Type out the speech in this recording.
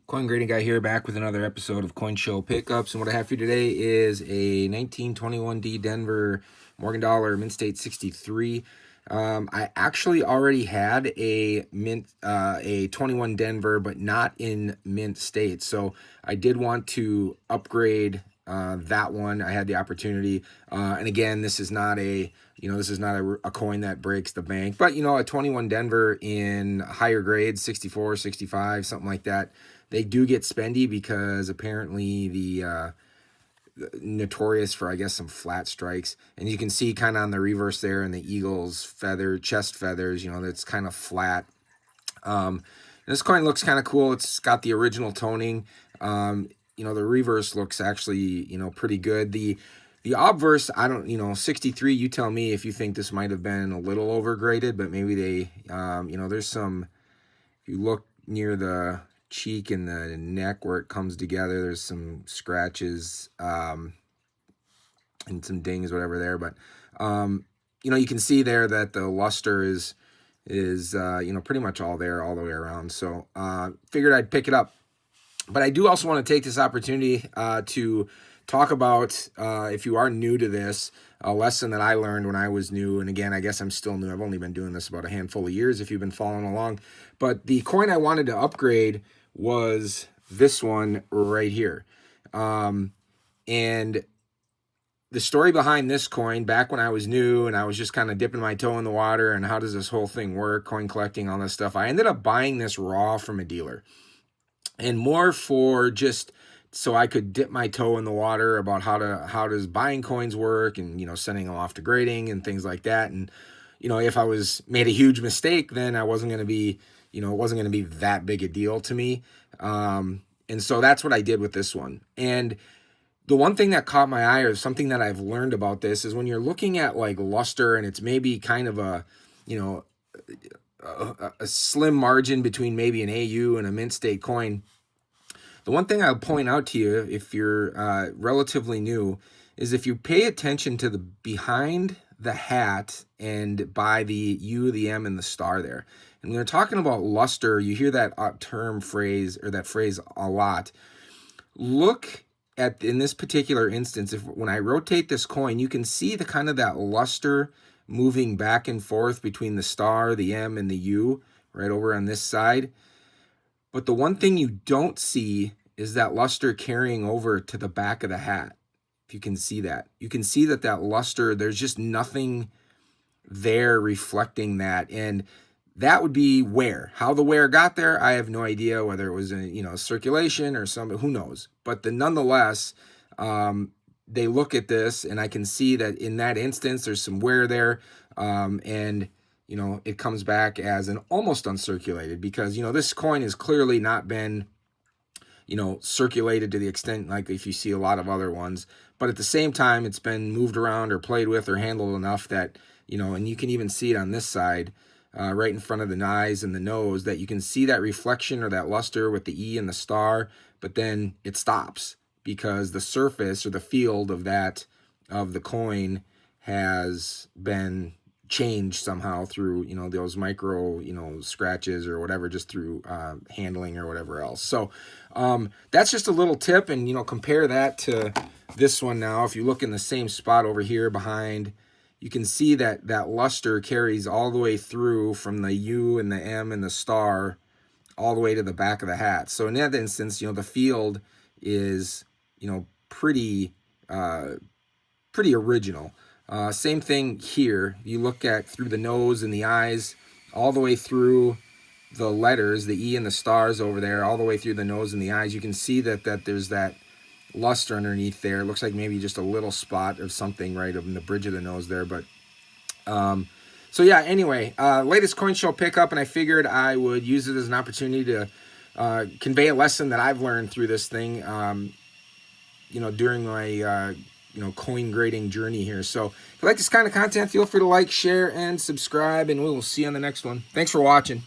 Coin Grading Guy here, back with another episode of Coin Show Pickups. And what I have for you today is a 1921D Denver Morgan Dollar Mint State 63. I actually already had a mint, a 21 Denver, but not in Mint State. So I did want to upgrade that one. I had the opportunity, and again, this is not a a coin that breaks the bank, but a 21 Denver in higher grades, 64, 65, something like that. They do get spendy because apparently the notorious for, I guess, some flat strikes. And you can see kind of on the reverse there in the Eagles feather, chest feathers, that's kind of flat. This coin looks kind of cool. It's got the original toning. The reverse looks actually, pretty good. The obverse, I don't, 63, you tell me if you think this might have been a little overgraded, but maybe they, there's some, if you look near the cheek and the neck where it comes together, there's some scratches and some dings, whatever there. But, you can see there that the luster is pretty much all there all the way around. So figured I'd pick it up. But I do also want to take this opportunity to talk about, if you are new to this, a lesson that I learned when I was new. And again, I guess I'm still new. I've only been doing this about a handful of years if you've been following along. But the coin I wanted to upgrade was this one right here. And the story behind this coin, back when I was new and I was just kind of dipping my toe in the water and how does this whole thing work, coin collecting, all this stuff, I ended up buying this raw from a dealer. And more for just so I could dip my toe in the water about how does buying coins work and, sending them off to grading and things like that. And, if I was made a huge mistake, then I wasn't going to be, it wasn't going to be that big a deal to me. And so that's what I did with this one. And the one thing that caught my eye, or something that I've learned about this, is when you're looking at like luster and it's maybe kind of a slim margin between maybe an AU and a Mint State coin. The one thing I'll point out to you, if you're relatively new, is if you pay attention to the behind the hat and by the U, the M, and the star there. And when they're talking about luster, you hear that phrase a lot. Look at, in this particular instance, when I rotate this coin, you can see the kind of that luster moving back and forth between the star, the M, and the U right over on this side. But the one thing you don't see is that luster carrying over to the back of the hat. If you can see that, you can see that luster, there's just nothing there reflecting that. And that would be wear. How the wear got there, I have no idea, whether it was circulation or who knows. But nonetheless, they look at this and I can see that in that instance, there's some wear there. And it comes back as an almost uncirculated, because, this coin has clearly not been, circulated to the extent like if you see a lot of other ones. But at the same time, it's been moved around or played with or handled enough that, and you can even see it on this side, right in front of the eyes and the nose, that you can see that reflection or that luster with the E and the star, but then it stops because the surface or the field of the coin has been changed somehow through those micro scratches or whatever, just through handling or whatever else. So that's just a little tip, and compare that to this one. Now if you look in the same spot over here behind, you can see that luster carries all the way through from the U and the M and the star all the way to the back of the hat. So in that instance, the field is pretty original. Same thing here. You look at through the nose and the eyes, all the way through the letters, the E and the stars over there, all the way through the nose and the eyes. You can see that there's that luster underneath there. It looks like maybe just a little spot of something right in the bridge of the nose there. But so yeah, anyway, latest Coin Show pickup, and I figured I would use it as an opportunity to convey a lesson that I've learned through this thing, during my coin grading journey here. So if you like this kind of content, feel free to like, share, and subscribe, and we will see you on the next one. Thanks for watching.